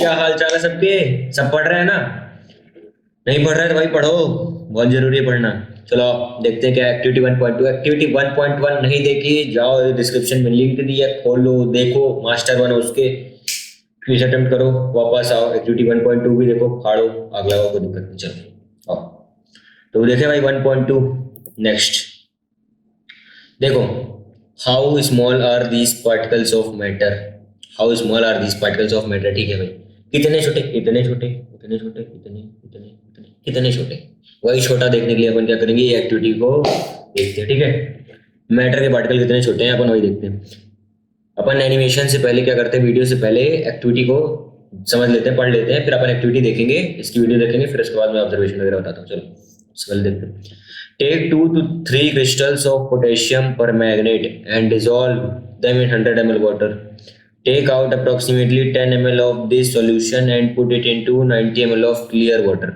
क्या हाल चाल है सबके? सब पढ़ रहे हैं ना? नहीं पढ़ रहे तो भाई पढ़ो, बहुत जरूरी है पढ़ना। चलो आप देखते हैं क्या एक्टिविटी 1.2। एक्टिविटी 1.1 नहीं देखी, जाओ डिस्क्रिप्शन में लिंक दिया, खोलो देखो, मास्टर बनो उसके, क्विज अटेम्प्ट करो, वापस आओ एक्टिविटी 1.2 भी देखो, फाड़ो, आग लगाओ, कोई दिक्कत नहीं। चलो आओ तो देखे भाई 1.2। नेक्स्ट देखो, how small are these particles of matter. How small are these particles of matter, ठीक है भाई। कितने छोटे, इतने छोटे, इतने छोटे, इतने इतने इतने कितने छोटे। वही छोटा देखने के लिए अपन क्या करेंगे, ये एक्टिविटी को देखते हैं, ठीक है। मैटर के पार्टिकल कितने छोटे हैं अपन वही देखते हैं। अपन एनिमेशन से पहले क्या करते हैं, वीडियो से पहले एक्टिविटी को समझ लेते हैं, पढ़ लेते हैं, फिर अपन एक्टिविटी देखेंगे, इसकी वीडियो देखेंगे, फिर उसके बाद मैं ऑब्जर्वेशन वगैरह बताता हूँ। चलो इससे पहले देखते हैं। Take 2 to 3 crystals of potassium permanganate and dissolve them in 100 ml water. Take out approximately 10 ml of this solution and put it into 90 ml of clear water.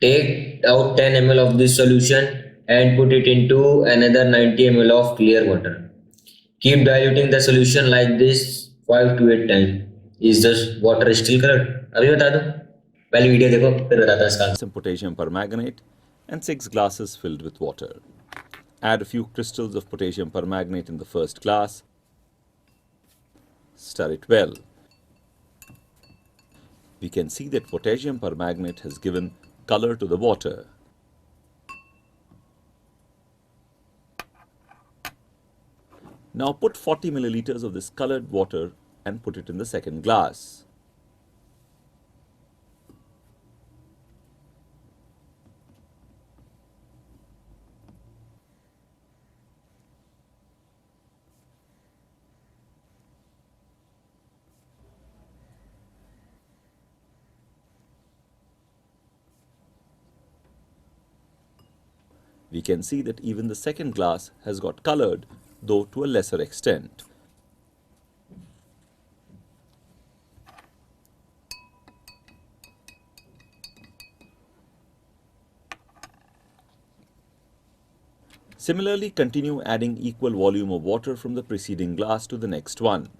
Take out 10 ml of this solution and put it into another 90 ml of clear water. Keep diluting the solution like this 5 to 8 times. Is the water still colored? अभी बता दो, पहले video देखो फिर बताता हूँ इसका। Some potassium permanganate and 6 glasses filled with water. Add a few crystals of potassium permanganate in the first glass. Stir it well. We can see that potassium permanganate has given color to the water. Now put 40 milliliters of this colored water and put it in the second glass. We can see that even the second glass has got colored, though to a lesser extent. Similarly, continue adding equal volume of water from the preceding glass to the next one.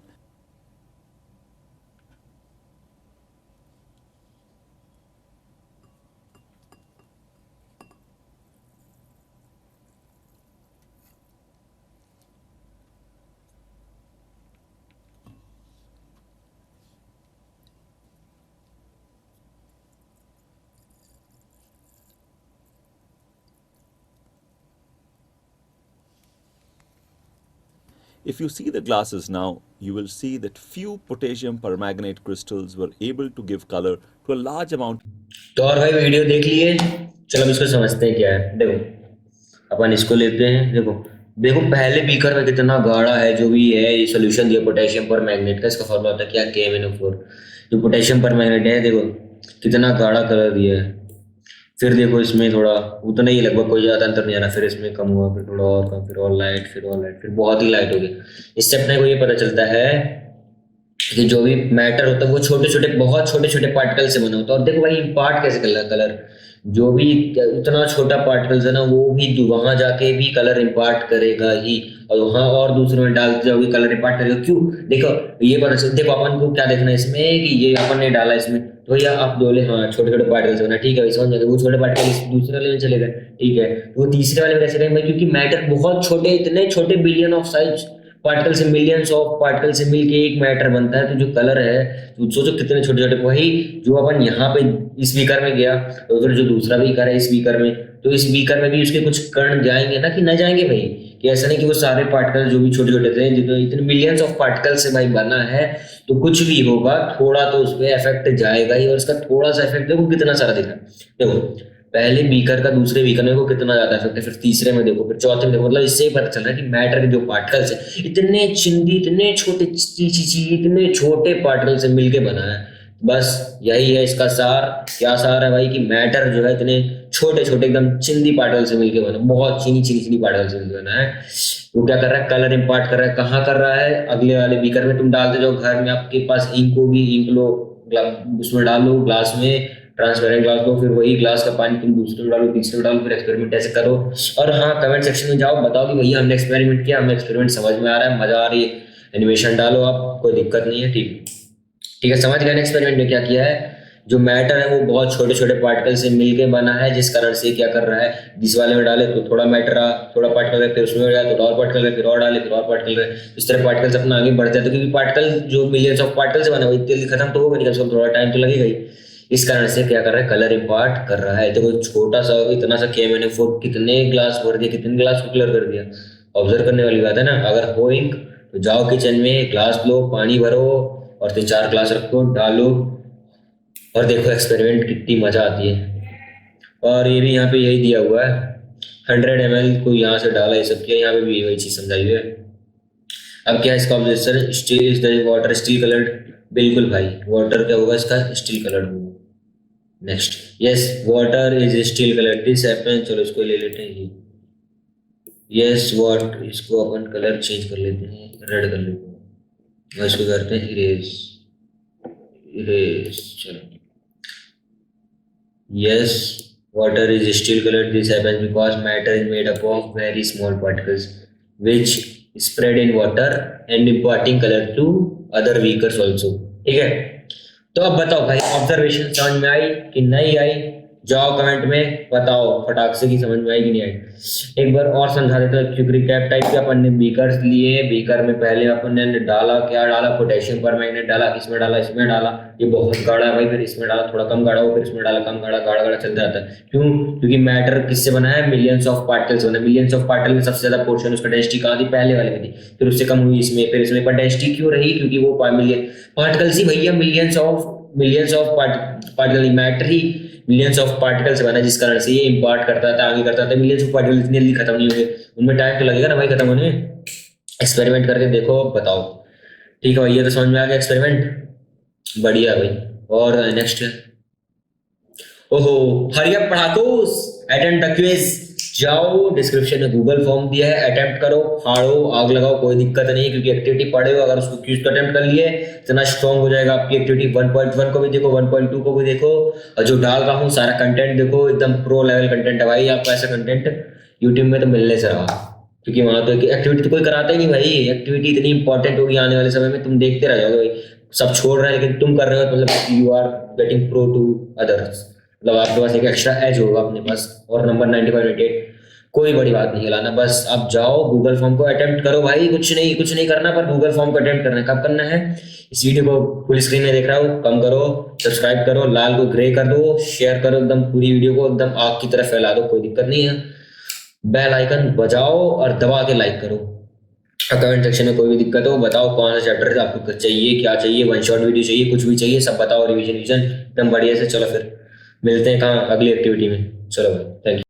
If you see the glasses now, you will see that few potassium permanganate crystals were able to give color to a large amount. तो और भाई video देख लिए, चलो अब इसको समझते हैं क्या है। देखो अपन इसको लेते हैं, देखो देखो पहले बीकर में कितना गाढ़ा है, जो भी है ये सोल्यूशन दिया पोटेशियम पर मैग्नेट का, इसका फॉर्मूला होता है क्या, KMnO4। जो पोटेशियम पर मैग्नेट है देखो कितना गाढ़ा कलर दिया है। फिर देखो इसमें थोड़ा उतना ही लगभग, कोई ज़्यादा अंतर नहीं आ रहा, फिर इसमें कम हुआ, फिर थोड़ा और कम, फिर और लाइट, फिर और लाइट, फिर बहुत ही लाइट हो गई। इससे अपने को ये पता चलता है कि जो भी मैटर होता है वो छोटे छोटे, बहुत छोटे छोटे पार्टिकल से बना होता है। और देखो भाई इम्पार्ट कैसे कर रहा है कलर, जो भी इतना छोटा पार्टिकल्स है ना, वो भी वहां जाके भी कलर इम्पार्ट करेगा ही, और वहां और दूसरे में डालते जाओगे कलर इम्पार्ट करेगा। क्यों? देखो ये पता चल, देखो अपन को क्या देखना है इसमें कि ये अपन ने डाला इसमें, तो भैया आप बोले हाँ छोटे छोटे पार्टिकल्स बना, ठीक है समझ जाएगा, वो छोटे पार्टिकल दूसरे वाले में चलेगा, ठीक है, वो तीसरे वाले में कैसे रहेंगे, क्योंकि मैटर बहुत छोटे, इतने छोटे बिलियन ऑफ साइज पार्टिकल से, मिलियंस ऑफ पार्टिकल से मिलके एक मैटर बनता है। तो जो कलर है तो सोचो कितने छोटे छोटे, वही जो अपन यहाँ पे इस बीकर में गया, तो उधर जो दूसरा बीकर है इस बीकर में, तो इस बीकर में भी उसके कुछ कण जाएंगे ना, कि न जाएंगे भाई, कि ऐसा नहीं कि वो सारे पार्टिकल जो भी छोटे छोटे थे, जितने इतने मिलियंस ऑफ पार्टिकल से भाई बना है, तो कुछ भी होगा थोड़ा तो उस पर इफेक्ट जाएगा ही, और इसका थोड़ा सा इफेक्ट देखो कितना सारा दिखा। देखो पहले बीकर का दूसरे बीकर में को कितना ज्यादा इफेक्ट है, फिर तीसरे में देखो, फिर चौथे में देखो, मतलब इससे ही पता चल रहा है कि मैटर के जो पार्टिकल्स है इतने चिंदी, इतने छोटे इतने छोटे पार्टिकल से मिलके बना है। बस यही है इसका सार। क्या सार है भाई, कि मैटर जो है इतने छोटे छोटे एकदम चिंदी पार्टिकल से मिलके बना, बहुत चीनी चीनी चीनी पार्टिकल से मिलके बना है। वो क्या कर रहा है, कलर इम्पार्ट कर रहा है। कहाँ कर रहा है, अगले वाले बीकर में। तुम डालते जाओ, घर में आपके पास इंक होगी, इंक लो, उसमें डाल लो ग्लास में, ट्रांसपेरेंट ग्लास लो, फिर वही ग्लास का पानी तुम दूसरे में डालो, तीसरे में डालो, फिर एक्सपेरिमेंट ऐसे करो। और हाँ, कमेंट सेक्शन में जाओ, बताओ कि भैया हमने एक्सपेरिमेंट किया, हमें एक्सपेरिमेंट समझ में आ रहा है, मजा आ रही है, एनिमेशन डालो आप, कोई दिक्कत नहीं है, ठीक है। ठीक है, समझ गए ना एक्सपेरिमेंट में क्या किया है। जो मैटर है वो बहुत छोटे छोटे पार्टिकल से मिलके बना है, जिस कारण से क्या कर रहा है, इस वाले में डाले तो थोड़ा मैटर आ, थोड़ा पार्टिकल है, फिर उसमें डाले तो और पार्टिकल है, फिर और डाले फिर और पार्टिकल है। इस तरह पार्टिकल्स अपना आगे बढ़ते हैं, तो क्योंकि पार्टिकल जो मिलियंस ऑफ पार्टिकल से बना हुआ है, जल्दी खत्म तो होगा नहीं, कम से कम थोड़ा टाइम तो लगेगा ही। इस कारण से क्या कर रहा है, कलर इम्पार्ट कर रहा है। देखो छोटा सा इतना सा किया मैंने, फोर कितने ग्लास भर दिया, कितने ग्लास को कलर कर दिया। ऑब्जर्व करने वाली बात है ना। अगर हो इंक तो जाओ किचन में, ग्लास लो, पानी भरो और 3-4 ग्लास रखो, डालो और देखो एक्सपेरिमेंट कितनी मजा आती है। और ये भी यहाँ पे यही दिया हुआ है, 100 ml को यहाँ से डाला, ये सब किया, यहाँ पे भी वही चीज समझाई हुई है। अब क्या है इसका objection, steel is the water steel coloured. बिल्कुल भाई, वाटर क्या होगा इसका, स्टील कलर्ड होगा। Next, yes water is steel coloured this happen. चलो इसको ले लेते हैं ये। यस व्हाट, इसको अपन कलर चेंज कर लेते हैं, रेड कर लेते हैं और इसको करते हैं इरेज। इरेज, चलो। Yes, water is still colored. This happens because matter is made up of very small particles which spread in water and imparting color to other vehicles also. ठीक है, तो अब बताओ भाई, ऑब्जर्वेशन समझ में आई कि नहीं आई? जाओ कमेंट में बताओ फटाक से, की समझ में आई कि नहीं आई। एक बार और समझा देता हूँ, क्विक रिकैप टाइप के। अपन ने बीकर्स लिए, बीकर में पहले अपन ने डाला, क्या डाला, पोटेशियम परमैंगनेट डाला, इसमें डाला, इसमें डाला, ये बहुत गाढ़ा है भाई, फिर इसमें डाला, थोड़ा कम गाढ़ा हो, फिर इसमें डाला, कम गाढ़ा, गाढ़ा गाढ़ा चलता जाता है। क्यों? क्योंकि मैटर किससे बना है, मिलियंस ऑफ पार्टिकल्स बना है। मिलियंस ऑफ पार्टिकल में सबसे ज्यादा पोर्शन उसका डेंसिटी कहाँ थी, पहले वाले में थी, फिर उससे कम हुई इसमें, फिर इसमें, पर डेंसिटी क्यों रही, क्योंकि वो मिलियन पार्टिकल्स ही भैया, millions of particle, matter he millions of particle से बना, जिस कारण से ये इम्पार्ट करता था, आगे करता था। मिलियंस ऑफ पार्टिकल इतनी जल्दी खत्म नहीं हुए, उनमें टाइम तो लगेगा ना भाई खत्म होने में। एक्सपेरिमेंट करके देखो, बताओ। ठीक है भैया, तो समझ में आ गया एक्सपेरिमेंट, बढ़िया भाई। और नेक्स्ट है, ओहो, हरी अप पढ़ाकूस, अटेम्प्ट द क्विज। जाओ डिस्क्रिप्शन में गूगल फॉर्म दिया है, अटेम्प्ट करो, फाड़ो, आग लगाओ, कोई दिक्कत नहीं है, क्योंकि एक्टिविटी पढ़े हो, अगर उसको क्विज को अटेम्प्ट कर लिए इतना स्ट्रांग हो जाएगा आपकी एक्टिविटी। 1.1 को भी देखो, 1.2 को भी देखो, और जो डाल रहा हूँ सारा कंटेंट देखो, एकदम प्रो लेवल कंटेंट है भाई। आपको ऐसा कंटेंट यूट्यूब में तो मिलने से रहा, क्योंकि वहां तो एक्टिविटी तो कोई कराता ही नहीं भाई। एक्टिविटी इतनी इंपॉर्टेंट होगी आने वाले समय में, तुम देखते रह जाओगे भाई। सब छोड़ रहे हैं लेकिन तुम कर रहे हो, तो मतलब you are getting pro to others, मतलब आपके पास एक एक्स्ट्रा एज होगा अपने पास। और नंबर 95 98 कोई बड़ी बात नहीं खिलाना, बस आप जाओ गूगल फॉर्म को अटेम्प्ट करो भाई। कुछ नहीं करना, पर गूगल फॉर्म को अटेम्प्ट करना है। कब करना है? इस वीडियो को फुल स्क्रीन में देख रहा हो, कम करो, सब्सक्राइब करो, लाल को ग्रे कर दो, शेयर करो, एकदम पूरी वीडियो को एकदम आग की तरफ फैला दो, कोई दिक्कत नहीं है। बेल आइकन बजाओ और दबा के लाइक करो। कमेंट सेक्शन में कोई भी दिक्कत हो बताओ, कौन सा चैप्टर आपको चाहिए, क्या चाहिए, वन शॉट वीडियो चाहिए, कुछ भी चाहिए, सब बताओ। रिवीजन रिवीजन एकदम बढ़िया से। चलो फिर मिलते हैं कहाँ, अगली एक्टिविटी में। चलो भाई, थैंक यू।